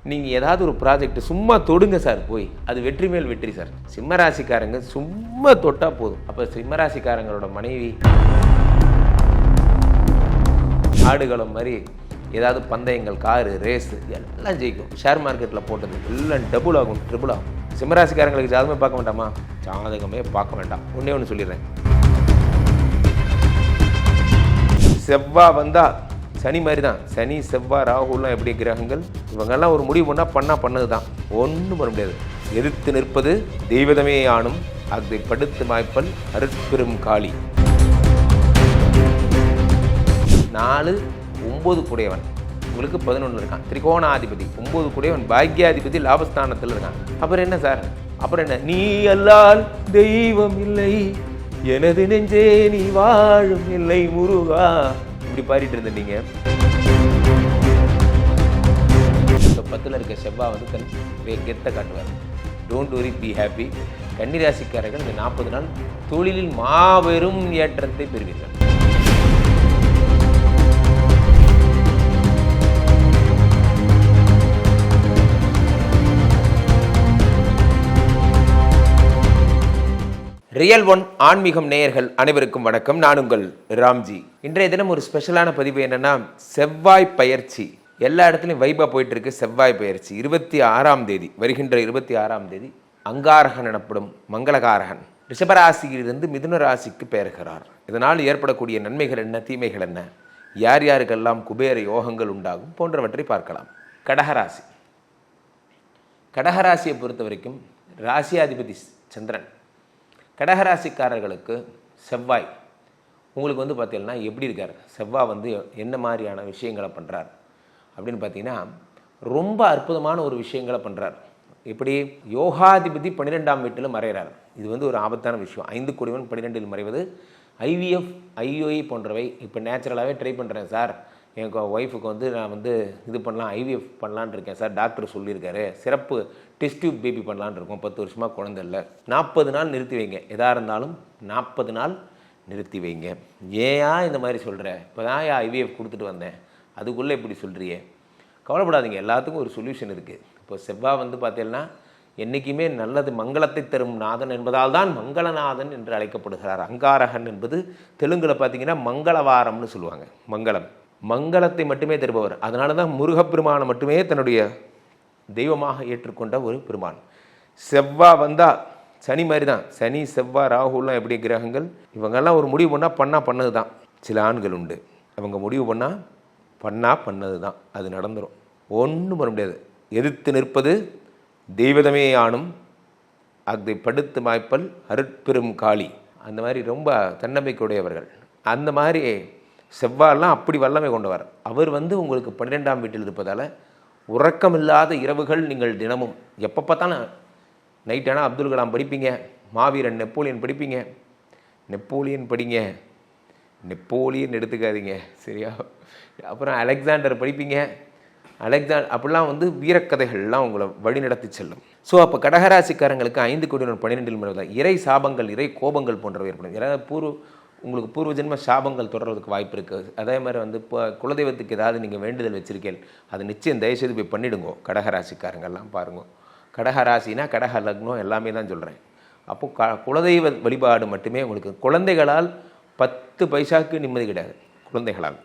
நீங்கள் ஏதாவது ஒரு ப்ராஜெக்ட் சும்மா தொடுங்க சார், போய் அது வெற்றி மேல் வெற்றி சார். சிம்மராசிக்காரங்க சும்மா தொட்டால் போதும். அப்போ சிம்மராசிக்காரங்களோட மனைவி ஆடுகளம் மாதிரி ஏதாவது பந்தயங்கள், காரு, ரேஸு எல்லாம் ஜெயிக்கும். ஷேர் மார்க்கெட்டில் போட்டது எல்லாம் டபுள் ஆகும், ட்ரிபிள் ஆகும். சிம்மராசிக்காரங்களுக்கு ஜாதகமே பார்க்க வேண்டாமா? ஜாதகமே பார்க்க வேண்டாம். ஒன்றே ஒன்று சொல்லிடுறேன், செவ்வாய் வந்தால் சனி மாதிரி தான். சனி, செவ்வாய், ராகுலாம் எப்படி கிரகங்கள், இவங்கெல்லாம் ஒரு முடிவு பண்ணது தான். ஒன்றும் பண்ண முடியாது. எதிர்த்து நிற்பது தெய்வதமே ஆணும், அதை படுத்து மாய்ப்பல் அருட்பெரும் காளி. 4, 9 கூடையவன், உங்களுக்கு 11 இருக்கான். திரிகோணாதிபதி 9 கூடையவன், பாக்யாதிபதி லாபஸ்தானத்தில் இருக்கான். அப்புறம் என்ன சார்? அப்புறம் என்ன? நீ அல்லால் தெய்வம் இல்லை, எனது நெஞ்சே நீ வாழும் இல்லை முருகா, இப்படி பாடிட்டு இருந்தீங்க. இப்போ 10ல் இருக்க செவ்வாய் வந்து தன் கெத்தை காட்டுவார். Don't worry, be happy. கன்னிராசிக்காரர்கள் இந்த 40 நாள் தொழிலில் மாபெரும் ஏற்றத்தை பெறுவீர்கள். ரியல் ஒன் ஆன்மீகம் நேயர்கள் அனைவருக்கும் வணக்கம். நான் உங்கள் ராம்ஜி. இன்றைய தினம் ஒரு ஸ்பெஷலான பதிவு என்னன்னா, செவ்வாய் பயிற்சி. எல்லா இடத்துலையும் வைபா போயிட்டு இருக்கு. செவ்வாய் பயிற்சி 26ஆம் தேதி, வருகின்ற 26ஆம் தேதி அங்காரகன் எனப்படும் மங்களகாரகன் ரிஷபராசியிலிருந்து மிதுன ராசிக்கு பெயர்கிறார். இதனால் ஏற்படக்கூடிய நன்மைகள் என்ன, தீமைகள் என்ன, யார் யாருக்கெல்லாம் குபேர யோகங்கள் உண்டாகும் போன்றவற்றை பார்க்கலாம். கடகராசி. கடகராசியை பொறுத்த வரைக்கும் ராசியாதிபதி சந்திரன். கடகராசிக்காரர்களுக்கு செவ்வாய் உங்களுக்கு வந்து பார்த்தீங்கன்னா எப்படி இருக்கார்? செவ்வாய் வந்து என்ன மாதிரியான விஷயங்களை பண்ணுறார் அப்படின்னு பார்த்தீங்கன்னா, ரொம்ப அற்புதமான ஒரு விஷயங்களை பண்ணுறார். எப்படி? யோகாதிபதி 12ஆம் வீட்டில் மறைகிறார். இது வந்து ஒரு ஆபத்தான விஷயம். 5 கூடியவன் 12இல் மறைவது. ஐவிஎஃப், ஐஓஇ போன்றவை இப்போ நேச்சுரலாகவே ட்ரை பண்ணுறேன் சார், என் ஒய்ஃபுக்கு வந்து நான் வந்து இது பண்ணலாம், ஐவிஎஃப் பண்ணலான் இருக்கேன் சார், டாக்டர் சொல்லியிருக்காரு, சிறப்பு டெஸ்ட் டியூப் பேபி பண்ணலான் இருக்கோம், 10 வருஷமாக குழந்தை இல்லை. 40 நாள் நிறுத்தி வைங்க. எதாக இருந்தாலும் 40 நாள் நிறுத்தி வைங்க. ஏன் இந்த மாதிரி சொல்கிறேன்? இப்போ தான் ஐவிஎஃப் கொடுத்துட்டு வந்தேன், அதுக்குள்ளே இப்படி சொல்கிறியே, கவலைப்படாதீங்க, எல்லாத்துக்கும் ஒரு சொல்யூஷன் இருக்குது. இப்போ செவ்வாய் வந்து பார்த்தீங்கன்னா என்றைக்குமே நல்லது மங்களத்தை தரும் நாதன் என்பதால் தான் மங்களநாதன் என்று அழைக்கப்படுகிறார். அங்காரகன் என்பது தெலுங்கில் பார்த்தீங்கன்னா மங்களவாரம்னு சொல்லுவாங்க. மங்களத்தை மட்டுமே தருபவர். அதனால தான் முருகப்பெருமானை மட்டுமே தன்னுடைய தெய்வமாக ஏற்றுக்கொண்ட ஒரு பெருமான். செவ்வாய் வந்தால் சனி மாதிரி தான். சனி, செவ்வாய், ராகுலாம் எப்படி கிரகங்கள், இவங்கெல்லாம் ஒரு முடிவு பண்ணது தான். சில ஆண்கள் உண்டு, அவங்க முடிவு பண்ணது தான், அது நடந்துடும். ஒன்றும் பண்ண முடியாது. எதிர்த்து நிற்பது தெய்வதமே ஆணும், அதை படுத்து மாய்ப்பல் அருட்பெரும் காளி. அந்த மாதிரி ரொம்ப தன்னம்பிக்கையுடையவர்கள். அந்த மாதிரி செவ்வாயெல்லாம் அப்படி வல்லமை கொண்டவர். அவர் வந்து உங்களுக்கு 12ஆம் வீட்டில் இருப்பதால் உறக்கமில்லாத இரவுகள் நீங்கள் தினமும் எப்போ பார்த்தாலும் நைட் ஆனால் அப்துல் கலாம் படிப்பீங்க, மாவீரன் நெப்போலியன் படிப்பீங்க. நெப்போலியன் படிங்க, நெப்போலியன் எடுத்துக்காதீங்க, சரியா? அப்புறம் அலெக்சாண்டர் படிப்பீங்க. அப்படிலாம் வந்து வீரக்கதைகள்லாம் உங்களை வழி நடத்தி செல்லும். ஸோ அப்போ கடகராசிக்காரங்களுக்கு 5 கூடியவன் 12இல் மறைவதால் இறை சாபங்கள், இறை கோபங்கள் போன்றவை ஏற்படும். ஏதாவது உங்களுக்கு பூர்வ ஜென்ம சாபங்கள் தொடர்றதுக்கு வாய்ப்பு இருக்குது. அதே மாதிரி வந்து இப்போ குலதெய்வத்துக்கு ஏதாவது நீங்கள் வேண்டுதல் வச்சுருக்கேன், அது நிச்சயம் தயவுசெய்து போய் பண்ணிவிடுங்கோ. கடகராசிக்காரங்கெல்லாம் பாருங்க, கடகராசினா கடக லக்னம் எல்லாமே தான் சொல்கிறேன். அப்போது குலதெய்வ வழிபாடு மட்டுமே உங்களுக்கு. குழந்தைகளால் 10 பைசாவுக்கு நிம்மதி கிடையாது. குழந்தைகளால்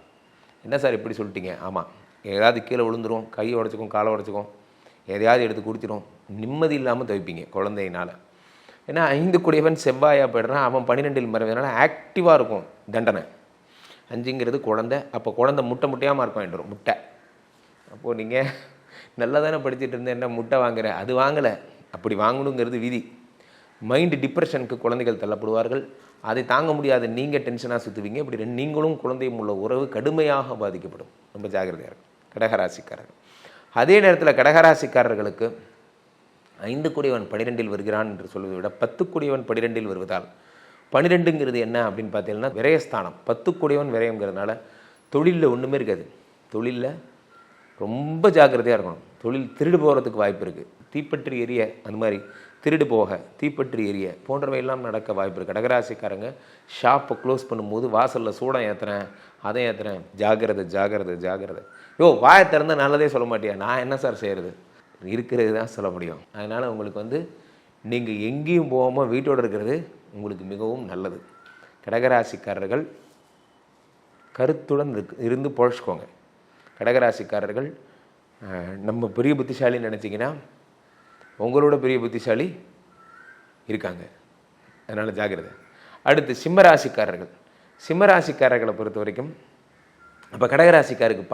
என்ன சார் இப்படி சொல்லிட்டீங்க? ஆமாம், ஏதாவது கீழே விழுந்துரும், கையை உடச்சிக்கும், காலை உடச்சிக்கும், எதையாவது எடுத்து குடிச்சிடும், நிம்மதி இல்லாமல் தவிப்பீங்க குழந்தையினால். ஏன்னா 5 கூடியவன் செவ்வாயாக போய்டுறான், அவன் 12இல் மறைவதனால ஆக்டிவாக இருக்கும் தண்டனை. 5ங்கிறது குழந்தை. அப்போ குழந்தை முட்டையாக இருக்கும், முட்டை. அப்போது நீங்கள் நல்லா தானே படிச்சுட்டு இருந்தேன், என்ன முட்டை வாங்குறேன், அது வாங்கலை, அப்படி வாங்கணுங்கிறது விதி. மைண்டு டிப்ரெஷனுக்கு குழந்தைகள் தள்ளப்படுவார்கள். அதை தாங்க முடியாத நீங்கள் டென்ஷனாக சுற்றுவீங்க. இப்படி நீங்களும் குழந்தையும் உள்ள உறவு கடுமையாக பாதிக்கப்படும். ரொம்ப ஜாகிரதையாக இருக்கும் கடகராசிக்காரர்கள். அதே நேரத்தில் கடகராசிக்காரர்களுக்கு 5 கூடியவன் 12இல் வருகிறான் என்று சொல்வதை விட 10 கூடியவன் 12இல் வருவதால், 12ங்கிறது என்ன அப்படின்னு பார்த்தீங்கன்னா விரயஸ்தானம். 10 கூடியவன் விரயங்கிறதுனால தொழிலில் ஒன்றுமே இருக்காது. தொழிலில் ரொம்ப ஜாக்கிரதையாக இருக்கணும். தொழில் திருடு போகிறதுக்கு வாய்ப்பு இருக்குது. தீப்பற்றி எரிய அந்த மாதிரி திருடு போக, தீப்பற்றி எரிய போன்றவை எல்லாம் நடக்க வாய்ப்பு இருக்குது. கடகராசிக்காரங்க ஷாப்பை க்ளோஸ் பண்ணும்போது வாசலில் சூடம் ஏற்றுறேன், அதை ஏற்றுறேன், ஜாகிரதை ஜாகிரதை ஜாகிரதை. வாயை திறந்தால் நல்லதே சொல்ல மாட்டியா, நான் என்ன சார் செய்கிறது, இருக்கிறது தான் சொல்ல முடியும். அதனால் உங்களுக்கு நீங்கள் எங்கேயும் போகாமல் வீட்டோடு இருக்கிறது உங்களுக்கு மிகவும் நல்லது. கடகராசிக்காரர்கள் கருத்துடன் இருந்து பொழைச்சிக்கோங்க. கடகராசிக்காரர்கள் நம்ம பெரிய புத்திசாலின்னு நினச்சிங்கன்னா உங்களோட பெரிய புத்திசாலி இருக்காங்க. அதனால் ஜாக்கிரதை. அடுத்து சிம்மராசிக்காரர்கள். சிம்மராசிக்காரர்களை பொறுத்த வரைக்கும் அப்போ கடகராசிக்காருக்கு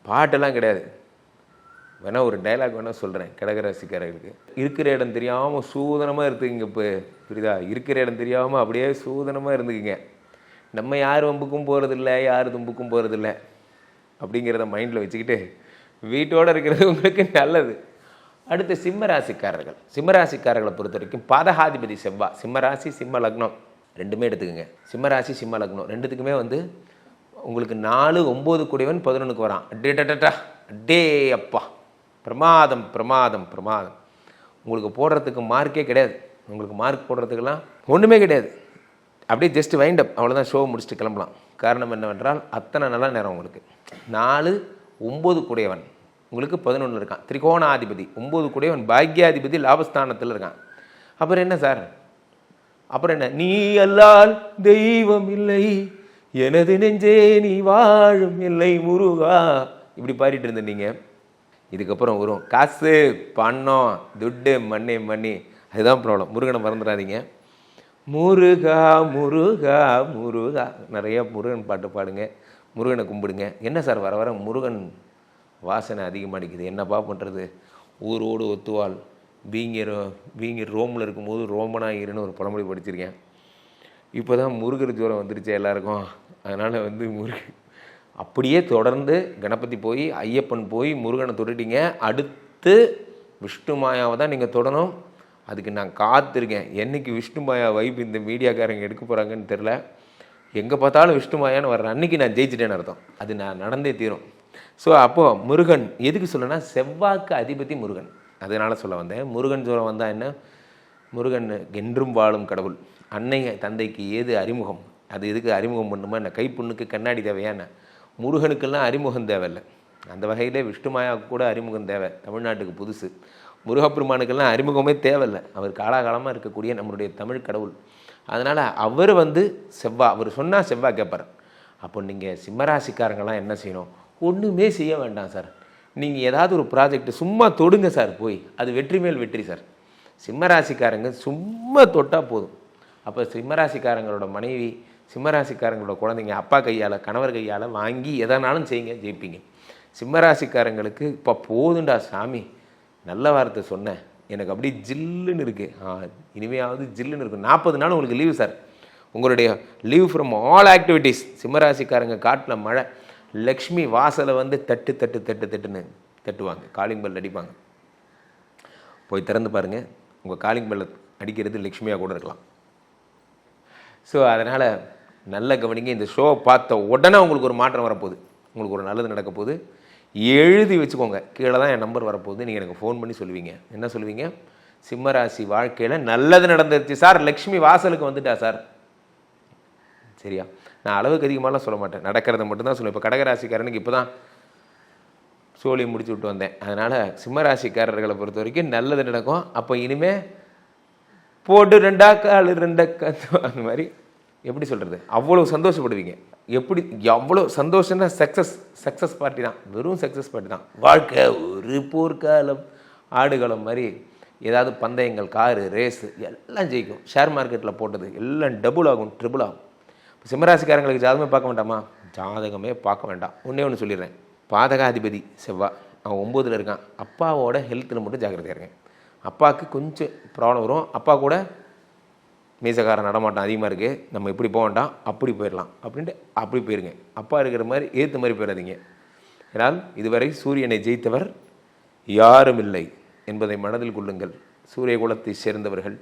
பாட்டெல்லாம் கிடையாது. வேணால் ஒரு டைலாக் வேணால் சொல்கிறேன். கடகராசிக்காரர்களுக்கு இருக்கிற இடம் தெரியாமல் சூதனமாக இருந்துக்குங்க. இப்போ புரியுதா? இருக்கிற இடம் தெரியாமல் அப்படியே சூதனமாக இருந்துக்குங்க. நம்ம யார் வம்புக்கும் போகிறதில்ல, யார் தும்புக்கும் போகிறதில்ல அப்படிங்கிறத மைண்டில் வச்சுக்கிட்டு வீட்டோடு இருக்கிறது உங்களுக்கு நல்லது. அடுத்து சிம்மராசிக்காரர்கள். சிம்மராசிக்காரர்களை பொறுத்த வரைக்கும் பாதகாதிபதி செவ்வாய். சிம்மராசி சிம்ம லக்னம் ரெண்டுமே எடுத்துக்கோங்க. சிம்மராசி சிம்ம லக்னம் ரெண்டுத்துக்குமே உங்களுக்கு 4 9 கூடியவன் 11க்கு வரான். அடே அப்பா, பிரமாதம் பிரமாதம் பிரமாதம். உங்களுக்கு போடுறதுக்கு மார்க்கே கிடையாது. உங்களுக்கு மார்க் போடுறதுக்கெல்லாம் ஒன்றுமே கிடையாது. அப்படியே ஜஸ்ட் வைண்ட் அப், அவ்வளோதான். ஷோ முடிச்சுட்டு கிளம்பலாம். காரணம் என்னவென்றால் அத்தனை நல்ல நேரம் உங்களுக்கு. 4 9 கூடியவன் உங்களுக்கு 11 இருக்கான். திரிகோணாதிபதி 9 கூடியவன் பாக்யாதிபதி லாபஸ்தானத்தில் இருக்கான். அப்புறம் என்ன சார், அப்புறம் என்ன, நீ அல்லால் தெய்வம் இல்லை, எனது நெஞ்சே நீ வாழும் இல்லை முருகா, இப்படி பாடிட்டு இருந்தீங்க. இதுக்கப்புறம் வரும் காசு பணம் துட்டு மண்ணே மண்ணி. அதுதான் ப்ராப்ளம். முருகனை மறந்துடாதீங்க. முருகா முருகா முருகா, நிறைய முருகன் பாட்டு பாடுங்க, முருகனை கும்பிடுங்க. என்ன சார் வர வர முருகன் வாசனை அதிகமாகிக்குது, என்னப்பா பண்ணுறது, ஊரோடு ஒத்துவாள் வீங்கி ரோமில் இருக்கும்போது ரோமனாகிருன்னு ஒரு பழமொழி படிச்சிருக்கேன். இப்போ தான் முருகர் ஜோரம் வந்துருச்சு எல்லாருக்கும். அதனால் முருகன் அப்படியே தொடர்ந்து கணபதி போய் ஐயப்பன் போய் முருகனை தொட்டுட்டீங்க. அடுத்து விஷ்ணு மாயாவை தான் நீங்கள் தொடணும். அதுக்கு நான் காத்திருக்கேன். என்றைக்கு விஷ்ணு மாயா வைப் இந்த மீடியாக்காரங்க எடுக்க போகிறாங்கன்னு தெரில. எங்கே பார்த்தாலும் விஷ்ணு மாயான்னு வர்றேன். அன்றைக்கி நான் ஜெயிச்சிட்டேன்னு அர்த்தம். அது நான் நடந்தே தீரும். ஸோ அப்போது முருகன் எதுக்கு சொல்லணும்னா செவ்வாய்க்கு அதிபதி முருகன். அதனால் சொல்ல வந்தேன். முருகன் ஜோரம் வந்தால் என்ன, முருகன் என்றும் வாழும் கடவுள். அன்னை தந்தைக்கு ஏது அறிமுகம், அது எதுக்கு அறிமுகம் பண்ணுமா என்ன, கைப்புண்ணுக்கு கண்ணாடி தேவையா என்ன, முருகனுக்கெல்லாம் அறிமுகம் தேவையில்லை. அந்த வகையிலே விஷ்ணு மாயாவுக்கு கூட அறிமுகம் தேவை. தமிழ்நாட்டுக்கு புதுசு. முருகப்பெருமானுக்கெல்லாம் அறிமுகமே தேவையில்லை. அவர் காலாகாலமாக இருக்கக்கூடிய நம்மளுடைய தமிழ் கடவுள். அதனால் அவர் செவ்வாய், அவர் சொன்னால் செவ்வாய் கேட்பார். அப்போ நீங்கள் சிம்மராசிக்காரங்களாம் என்ன செய்யணும், ஒன்றுமே செய்ய வேண்டாம் சார். நீங்கள் ஏதாவது ஒரு ப்ராஜெக்ட் சும்மா தொடுங்க சார், போய் அது வெற்றி மேல் வெற்றி சார். சிம்மராசிக்காரங்க சும்மா தொட்டால் போதும். அப்போ சிம்மராசிக்காரங்களோட மனைவி, சிம்மராசிக்காரங்களோட குழந்தைங்க அப்பா கையால் கணவர் கையால் வாங்கி எதனாலும் செய்யுங்க, ஜெயிப்பீங்க. சிம்மராசிக்காரங்களுக்கு இப்போ போதுண்டா சாமி, நல்ல வார்த்தை சொன்னேன், எனக்கு அப்படியே ஜில்லுன்னு இருக்குது, இனிமையாவது ஜில்லுன்னு இருக்கும். 40 நாள் உங்களுக்கு லீவு சார். உங்களுடைய லீவ் ஃப்ரம் ஆல் ஆக்டிவிட்டீஸ். சிம்மராசிக்காரங்க காட்டில் மழை, லக்ஷ்மி வாசலை தட்டு தட்டு தட்டு தட்டுன்னு தட்டுவாங்க, காலிங் பெல் அடிப்பாங்க. போய் திறந்து பாருங்கள், உங்கள் காலிங் பெல்லை அடிக்கிறது லக்ஷ்மியாக கூட இருக்கலாம். ஸோ அதனால் நல்ல கவனிங்க. இந்த ஷோவை பார்த்த உடனே உங்களுக்கு ஒரு மாற்றம் வரப்போகுது, உங்களுக்கு ஒரு நல்லது நடக்க போகுது. எழுதி வச்சுக்கோங்க, கீழே தான் என் நம்பர் வரப்போகுது. நீங்கள் எனக்கு ஃபோன் பண்ணி சொல்லுவீங்க. என்ன சொல்லுவீங்க, சிம்மராசி வாழ்க்கையில் நல்லது நடந்துருச்சு சார், லக்ஷ்மி வாசலுக்கு வந்துட்டா சார். சரியா? நான் அளவுக்கு அதிகமாகலாம் சொல்ல மாட்டேன், நடக்கிறத மட்டும்தான் சொல்லுவேன். இப்போ கடகராசிக்காரனுக்கு இப்போ தான் சோழியை முடிச்சு விட்டு வந்தேன். அதனால் சிம்மராசிக்காரர்களை பொறுத்த வரைக்கும் நல்லது நடக்கும். அப்போ இனிமேல் போட்டு 2 கால் 2 அந்த மாதிரி எப்படி சொல்கிறது, அவ்வளோ சந்தோஷப்படுவீங்க. எப்படி அவ்வளோ சந்தோஷம்னா சக்ஸஸ் பார்ட்டி தான், வெறும் சக்ஸஸ் பார்ட்டி தான். வாழ்க்கை ஒரு போர்க்காலம் ஆடுகளம் மாதிரி. ஏதாவது பந்தயங்கள், காரு ரேஸு எல்லாம் ஜெயிக்கும். ஷேர் மார்க்கெட்டில் போட்டது எல்லாம் டபுள் ஆகும், ட்ரிபிள் ஆகும். இப்போ சிம்மராசிக்காரங்களுக்கு ஜாதகமே பார்க்க வேண்டாமா, ஜாதகமே பார்க்க வேண்டாம். ஒன்று சொல்லிடுறேன், பாதகாதிபதி செவ்வாய், அவன் 9ல் இருக்கான். அப்பாவோட ஹெல்த்தில் மட்டும் ஜாக்கிரதையாக இருக்கேன். அப்பாவுக்கு கொஞ்சம் ப்ராப்ளம் வரும். அப்பா கூட மீசக்காரன் நடமாட்டம் அதிகமாக இருக்குது, நம்ம இப்படி போக வேண்டாம், அப்படி போயிடலாம் அப்படின்ட்டு அப்படி போயிருங்க. அப்பா இருக்கிற மாதிரி ஏற்ற மாதிரி போயிடாதீங்க. ஏன்னால் இதுவரை சூரியனை ஜெயித்தவர் யாரும் இல்லை என்பதை மனதில் கொள்ளுங்கள். சூரிய குலத்தை சேர்ந்தவர்கள்,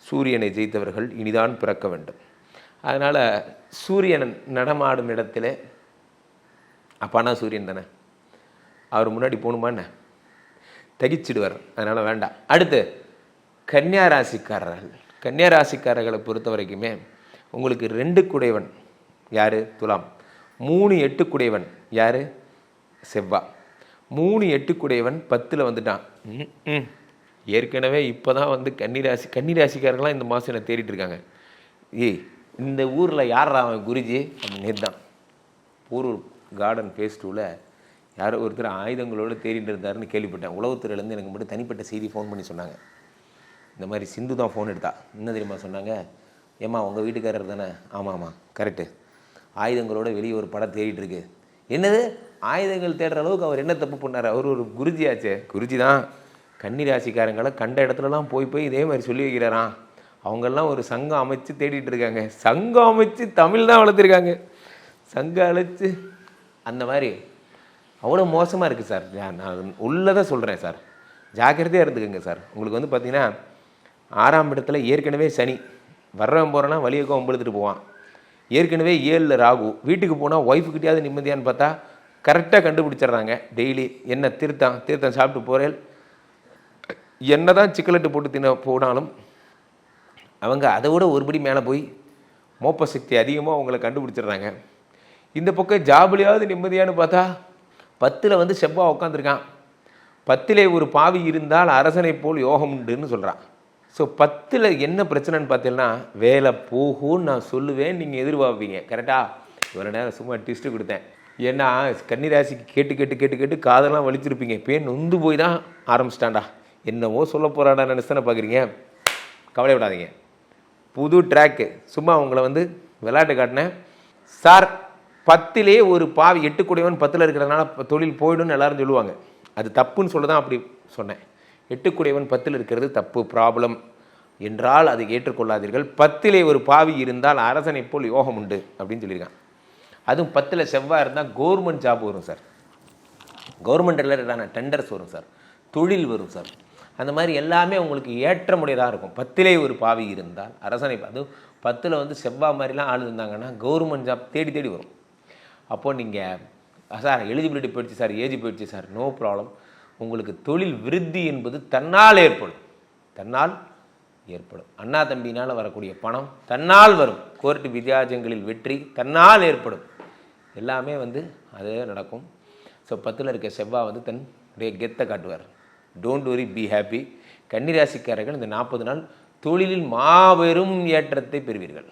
சூரியனை ஜெயித்தவர்கள் இனிதான் பிறக்க வேண்டும். அதனால் சூரியன் நடமாடும் இடத்துல, அப்பானா சூரியன் தானே, அவர் முன்னாடி போகணுமா என்ன, தகிச்சிடுவார், அதனால் வேண்டாம். அடுத்து கன்னியா ராசிக்காரர்கள். கன்னியா ராசிக்காரர்களை பொறுத்த வரைக்குமே உங்களுக்கு 2 குடைவன் யார்? துலாம். 3 8 குடைவன் யார்? செவ்வா. 3 8 குடைவன் 10ல் வந்துட்டான். ஏற்கனவே இப்போ தான் வந்து கன்னிராசிக்காரங்களாம் இந்த மாதம் என்ன தேடிட்டு இருக்காங்க. இந்த ஊரில் யாரா அவன் குருஜி அப்படின்னு தான் போரூர் கார்டன் ஃபேஸ் 2ல் யாரோ ஒருத்தர் ஆயுதங்களோடு தேடிட்டு இருந்தாருன்னு கேள்விப்பட்டேன். உளவுத்துறையிலேருந்து எனக்கு மட்டும் தனிப்பட்ட செய்தி ஃபோன் பண்ணி சொன்னாங்க. இந்த மாதிரி சிந்து தான் ஃபோன் எடுத்தா. என்ன தெரியுமா சொன்னாங்க? ஏம்மா உங்கள் வீட்டுக்காரர் தானே? ஆமாம்மா கரெக்டு. ஆயுதங்களோட வெளியே ஒரு படம் தேடிட்டு இருக்கு. என்னது ஆயுதங்கள் தேடுற அளவுக்கு அவர் என்ன தப்பு பண்ணார்? அவர் ஒரு குருஜி ஆச்சே. குருஜி தான் கன்னிராசிக்காரங்களை கண்ட இடத்துலலாம் போய் இதே மாதிரி சொல்லி வைக்கிறாராம். அவங்கெல்லாம் ஒரு சங்கம் அமைச்சு தேடிட்டு இருக்காங்க. சங்கம் அமைச்சு தமிழ் தான் வளர்த்துருக்காங்க. சங்கம் அழைச்சி அந்த மாதிரி அவ்வளோ மோசமாக இருக்குது சார். நான் உள்ளதான் சொல்கிறேன் சார், ஜாக்கிரதையாக இருந்துக்கோங்க சார். உங்களுக்கு வந்து பார்த்திங்கன்னா 6ஆம் இடத்துல ஏற்கனவே சனி, வர்றவன் போகிறேன்னா வழியை கொம்பெழுத்துட்டு போவான். ஏற்கனவே 7ல் ராகு. வீட்டுக்கு போனால் ஒய்ஃபுக்கிட்டையாவது நிம்மதியான்னு பார்த்தா கரெக்டாக கண்டுபிடிச்சிட்றாங்க. டெய்லி என்ன தீர்த்தம் சாப்பிட்டு போகிறேன், என்ன தான் சிக்கலட்டு போட்டு போனாலும் அவங்க அதை விட ஒருபடி மேலே போய் மோப்ப சக்தி அதிகமாக அவங்கள கண்டுபிடிச்சிடுறாங்க. இந்த பக்கம் ஜாபுலையாவது நிம்மதியான்னு பார்த்தா 10ல் வந்து செவ்வாய் உட்காந்துருக்கான். 10லே ஒரு பாவி இருந்தால் அரசனை போல் யோகம் உண்டுன்னு சொல்கிறான். ஸோ 10ல் என்ன பிரச்சனைன்னு பார்த்தீங்கன்னா வேலை போகும்னு நான் சொல்லுவேன், நீங்கள் எதிர்பார்ப்பீங்க. கரெக்டாக இவ்வளோ நேரம் சும்மா ட்விஸ்ட்டு கொடுத்தேன். ஏன்னா கன்னிராசிக்கு கேட்டு கேட்டு கேட்டு கேட்டு காதெல்லாம் வலிச்சிருப்பீங்க. பேர் நொந்து போய் தான் ஆரம்பிச்சிட்டான்டா, என்னவோ சொல்ல போகிறாடா நினச்சி தானே பார்க்குறீங்க. கவலைப்படாதீங்க, புது ட்ராக்கு. சும்மா உங்களை வந்து விளையாட்டு காட்டினேன் சார். 10லே ஒரு பாவி 8 குடைவன் 10ல் இருக்கிறதுனால தொழில் போயிடும்னு எல்லாரும் சொல்லுவாங்க. அது தப்புன்னு சொல்ல தான் அப்படி சொன்னேன். 8 குடைவன் 10ல் இருக்கிறது தப்பு, ப்ராப்ளம் என்றால் அதை ஏற்றுக்கொள்ளாதீர்கள். 10லே ஒரு பாவி இருந்தால் அரசனை போல் யோகம் உண்டு அப்படின்னு சொல்லியிருக்கான். அதுவும் 10ல் செவ்வாய் இருந்தால் கவர்மெண்ட் ஜாப் வரும் சார், கவர்மெண்ட் ரிலேட்டடான டெண்டர்ஸ் வரும் சார், தொழில் வரும் சார். அந்த மாதிரி எல்லாமே உங்களுக்கு ஏற்றமுடையதாக இருக்கும். 10லே ஒரு பாவி இருந்தால் அரசனை, அதுவும் 10ல் வந்து செவ்வாய் மாதிரிலாம் ஆள் இருந்தாங்கன்னா கவர்மெண்ட் ஜாப் தேடி தேடி வரும். அப்போது நீங்கள் சார் எலிஜிபிலிட்டி போயிடுச்சு சார், ஏஜ் போயிடுச்சு சார், நோ ப்ராப்ளம். உங்களுக்கு தொழில் விருத்தி என்பது தன்னால் ஏற்படும், தன்னால் ஏற்படும். அண்ணா தம்பினால் வரக்கூடிய பணம் தன்னால் வரும். கோர்ட்டு வித்தியாசங்களில் வெற்றி தன்னால் ஏற்படும். எல்லாமே வந்து அதே நடக்கும். ஸோ 10ல் இருக்க செவ்வாய் வந்து தன்னுடைய கெத்தை காட்டுவார். Don't worry, be happy. கன்னிராசிக்காரர்கள் இந்த 40 நாள் தொழிலில் மாபெரும் ஏற்றத்தை பெறுவீர்கள்.